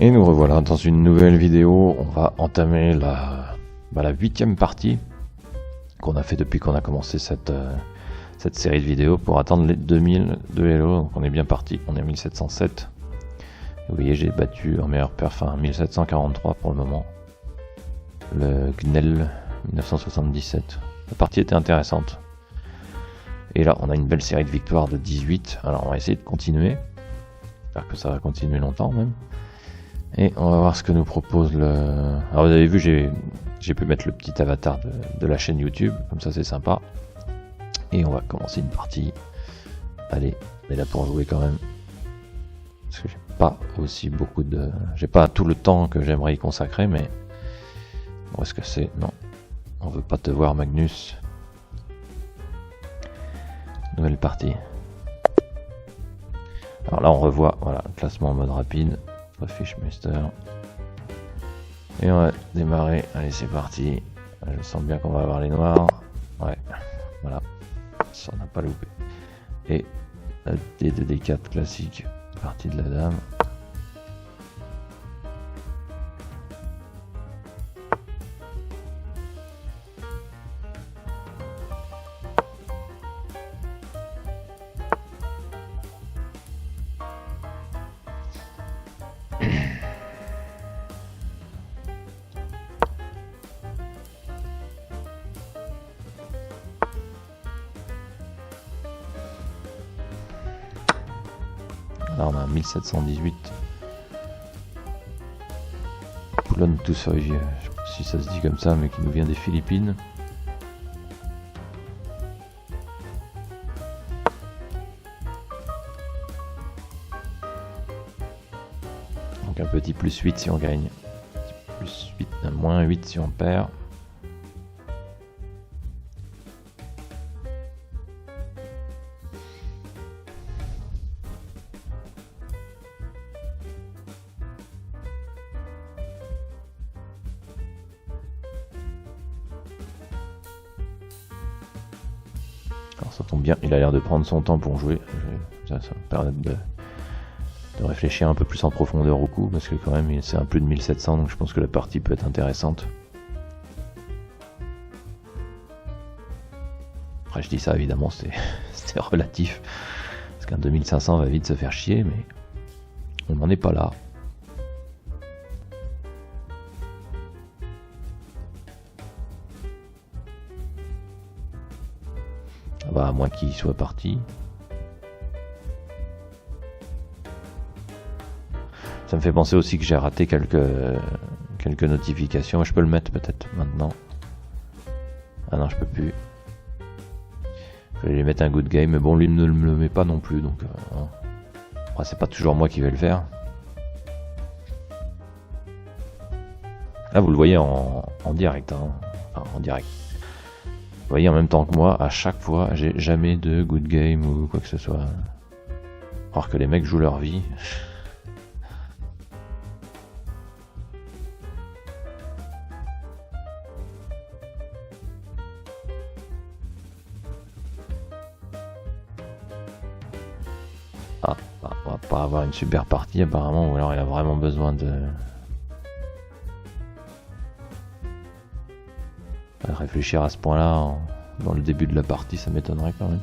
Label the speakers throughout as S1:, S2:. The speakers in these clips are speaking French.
S1: Et nous revoilà dans une nouvelle vidéo. On va entamer la 8e partie qu'on a fait depuis qu'on a commencé cette série de vidéos pour atteindre les 2000 de Hello. Donc on est bien parti, on est à 1707. Et vous voyez, j'ai battu en meilleur perf 1743 pour le moment. Le Gnell 1977. La partie était intéressante. Et là, on a une belle série de victoires de 18. Alors on va essayer de continuer. J'espère que ça va continuer longtemps même. Et on va voir ce que nous propose le... Alors vous avez vu, j'ai pu mettre le petit avatar de la chaîne YouTube, comme ça c'est sympa. Et on va commencer une partie. Allez, on est là pour jouer quand même. Parce que j'ai pas aussi beaucoup de... J'ai pas tout le temps que j'aimerais y consacrer, mais... Où est-ce que c'est? Non. On veut pas te voir, Magnus. Nouvelle partie. Alors là on revoit, voilà, le classement en mode rapide. Fischmeister. Et on va démarrer. Allez, c'est parti. Je sens bien qu'on va avoir les noirs. Ouais, voilà. Ça n'a pas loupé. Et la D2D4 classique. Partie de la dame. Là on a 1718. Poulon Toussoy, je sais pas si ça se dit comme ça, mais qui nous vient des Philippines. Donc un petit plus 8 si on gagne. Plus 8, un moins 8 si on perd. Alors ça tombe bien, il a l'air de prendre son temps pour jouer. Ça me permet de réfléchir un peu plus en profondeur au coup, parce que quand même c'est un plus de 1700, donc je pense que la partie peut être intéressante. Après je dis ça évidemment, c'est relatif, parce qu'un 2500 va vite se faire chier, mais on n'en est pas là. Ah bah à moins qu'il soit parti. Ça me fait penser aussi que j'ai raté quelques notifications. Je peux le mettre peut-être maintenant. Ah non, je peux plus. Je vais lui mettre un good game, mais bon, lui ne me le met pas non plus, donc après, c'est pas toujours moi qui vais le faire. Là, vous le voyez en direct, hein. Enfin, en direct. Vous voyez en même temps que moi, à chaque fois, j'ai jamais de good game ou quoi que ce soit. Alors que les mecs jouent leur vie. Ah, bah, on va pas avoir une super partie apparemment, ou alors il a vraiment besoin de réfléchir à ce point-là dans le début de la partie, ça m'étonnerait quand même.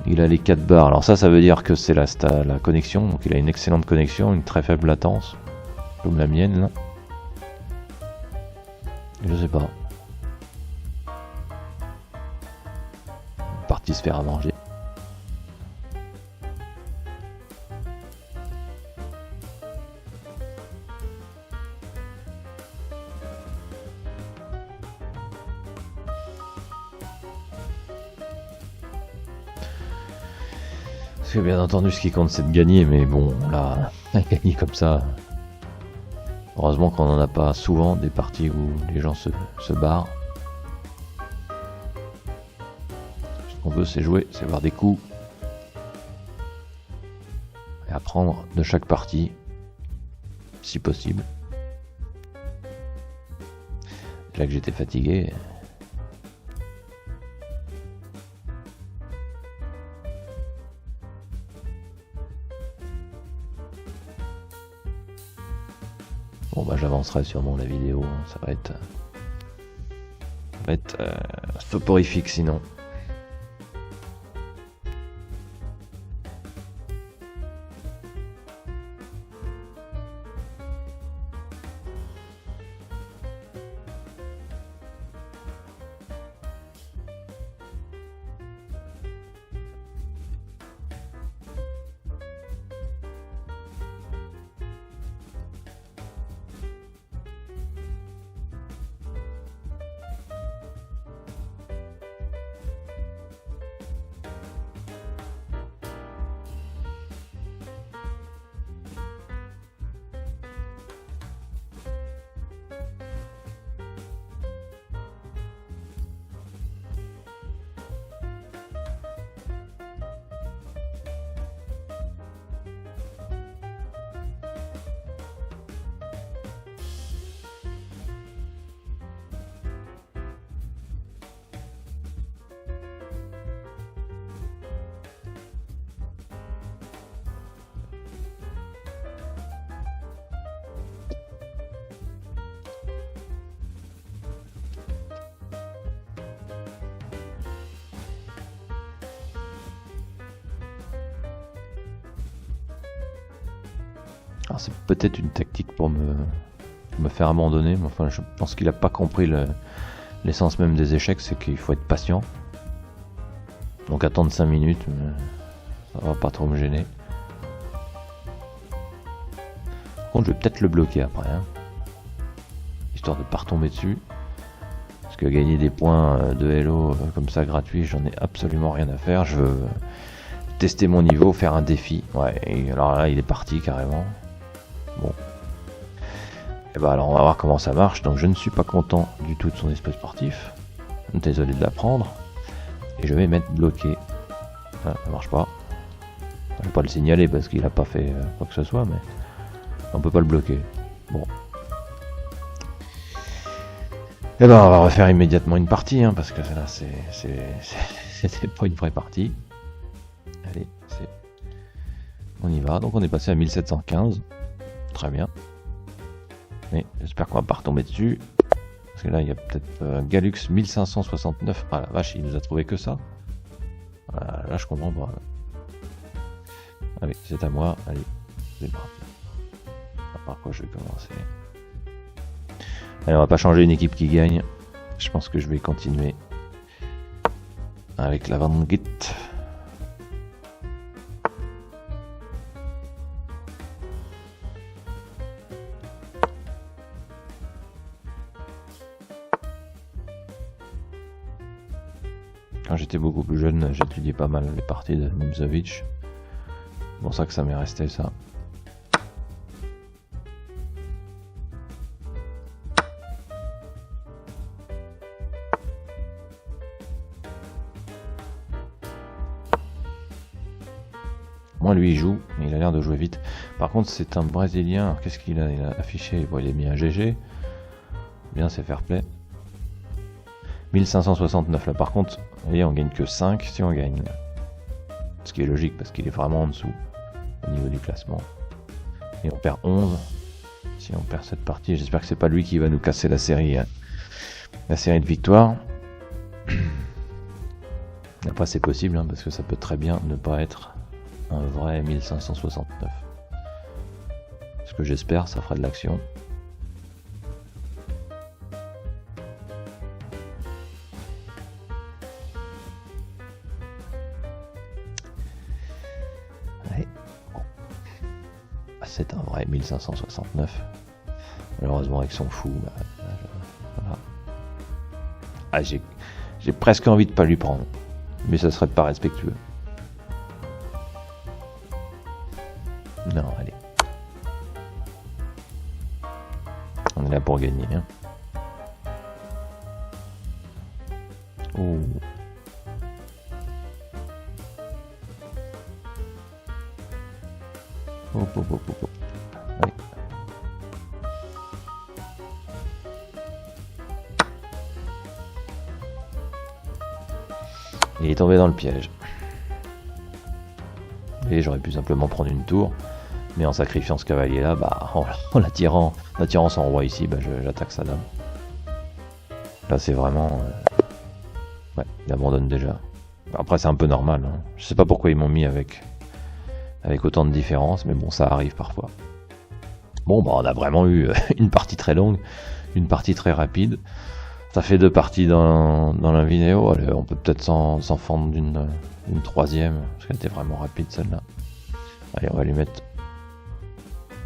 S1: Il a les 4 barres, alors ça veut dire que c'est la connexion, donc il a une excellente connexion, une très faible latence, comme la mienne là. Je sais pas. Une partie se faire à manger. Parce que bien entendu ce qui compte c'est de gagner, mais bon là, gagner comme ça. Heureusement qu'on n'en a pas souvent des parties où les gens se barrent. Ce qu'on veut c'est jouer, c'est voir des coups. Et apprendre de chaque partie, si possible. Là que j'étais fatigué. Bon bah j'avancerai sûrement la vidéo, hein. Ça va être soporifique sinon. Alors c'est peut-être une tactique pour me faire abandonner, mais enfin je pense qu'il a pas compris l'essence même des échecs, c'est qu'il faut être patient. Donc attendre 5 minutes, ça va pas trop me gêner. Par contre je vais peut-être le bloquer après, hein, histoire de pas retomber dessus. Parce que gagner des points de Hello comme ça gratuit, j'en ai absolument rien à faire. Je veux tester mon niveau, faire un défi. Ouais, et alors là il est parti carrément. Bon. Et bah alors on va voir comment ça marche. Donc je ne suis pas content du tout de son esprit sportif. Désolé de l'apprendre. Et je vais mettre bloqué. Ah, ça marche pas. Je vais pas le signaler parce qu'il a pas fait quoi que ce soit, mais on peut pas le bloquer. Bon. Et ben on va refaire immédiatement une partie, hein, parce que là c'était pas une vraie partie. Allez, on y va. Donc on est passé à 1715. Très bien. Mais j'espère qu'on va pas retomber dessus. Parce que là il y a peut-être Galux 1569. Ah la vache, il nous a trouvé que ça. Voilà, là je comprends pas. Allez, c'est à moi. Allez, c'est parti. Par quoi je vais commencer. Allez, on va pas changer une équipe qui gagne. Je pense que je vais continuer avec la Van Git. Quand j'étais beaucoup plus jeune, j'étudiais pas mal les parties de Nimzovich. C'est pour ça que ça m'est resté ça. Moi lui il joue, mais il a l'air de jouer vite. Par contre c'est un Brésilien, qu'est-ce qu'il a? Il a affiché, bon, il a mis un GG. Bien, c'est fair play. 1569 là par contre, vous voyez on gagne que 5 si on gagne. Ce qui est logique parce qu'il est vraiment en dessous au niveau du classement. Et on perd 11 si on perd cette partie. J'espère que c'est pas lui qui va nous casser la série de victoires. Après c'est possible, hein, parce que ça peut très bien ne pas être un vrai 1569. Ce que j'espère, ça fera de l'action. Ouais. Bon. C'est un vrai 1569. Malheureusement avec son fou, voilà. Ah, j'ai presque envie de pas lui prendre, mais ça serait pas respectueux. Non, allez. On est là pour gagner. Hein. Oh. Oh. Allez. Il est tombé dans le piège. Et j'aurais pu simplement prendre une tour. Mais en sacrifiant ce cavalier là, bah en l'attirant son roi ici, bah j'attaque sa dame. Là c'est vraiment... ouais, il abandonne déjà. Après c'est un peu normal, hein. Je sais pas pourquoi ils m'ont mis avec autant de différence, mais bon ça arrive parfois. Bon bah on a vraiment eu une partie très longue, une partie très rapide. Ça fait 2 parties dans la vidéo. Allez, on peut peut-être s'en fendre d'une troisième, parce qu'elle était vraiment rapide celle-là. Allez, on va lui mettre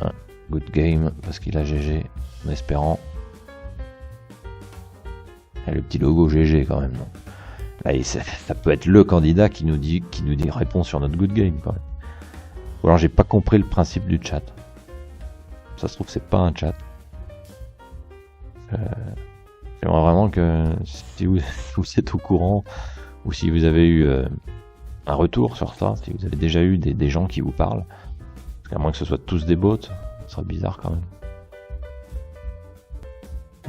S1: un good game, parce qu'il a GG, en espérant. Et le petit logo GG quand même, non. Là, ça peut être le candidat qui nous dit répond sur notre good game quand même. Ou alors j'ai pas compris le principe du chat. Ça se trouve c'est pas un chat. J'aimerais vraiment que si vous êtes au courant, ou si vous avez eu un retour sur ça, si vous avez déjà eu des gens qui vous parlent, parce qu'à moins que ce soit tous des bots, ça serait bizarre quand même.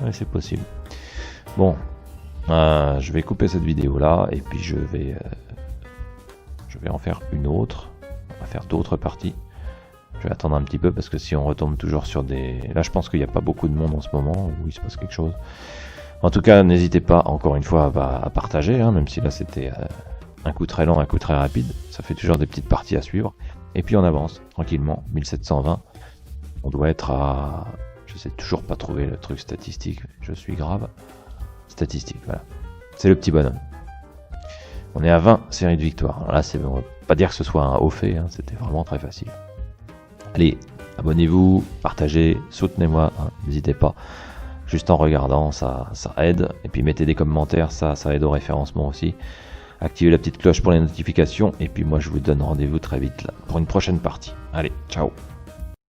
S1: Ouais, c'est possible. Bon, je vais couper cette vidéo là, et puis je vais en faire une autre. On va faire d'autres parties. Je vais attendre un petit peu parce que si on retombe toujours sur des... Là je pense qu'il n'y a pas beaucoup de monde en ce moment où il se passe quelque chose. En tout cas n'hésitez pas encore une fois à partager, hein, même si là c'était un coup très lent, un coup très rapide. Ça fait toujours des petites parties à suivre. Et puis on avance tranquillement, 1720. On doit être à... Je sais toujours pas trouver le truc statistique, je suis grave. Statistique, voilà. C'est le petit bonhomme. On est à 20 séries de victoires. Alors là, on va pas dire que ce soit un haut fait, hein, c'était vraiment très facile. Allez, abonnez-vous, partagez, soutenez-moi, hein, n'hésitez pas. Juste en regardant, ça aide. Et puis mettez des commentaires, ça aide au référencement aussi. Activez la petite cloche pour les notifications. Et puis moi, je vous donne rendez-vous très vite là, pour une prochaine partie. Allez, ciao!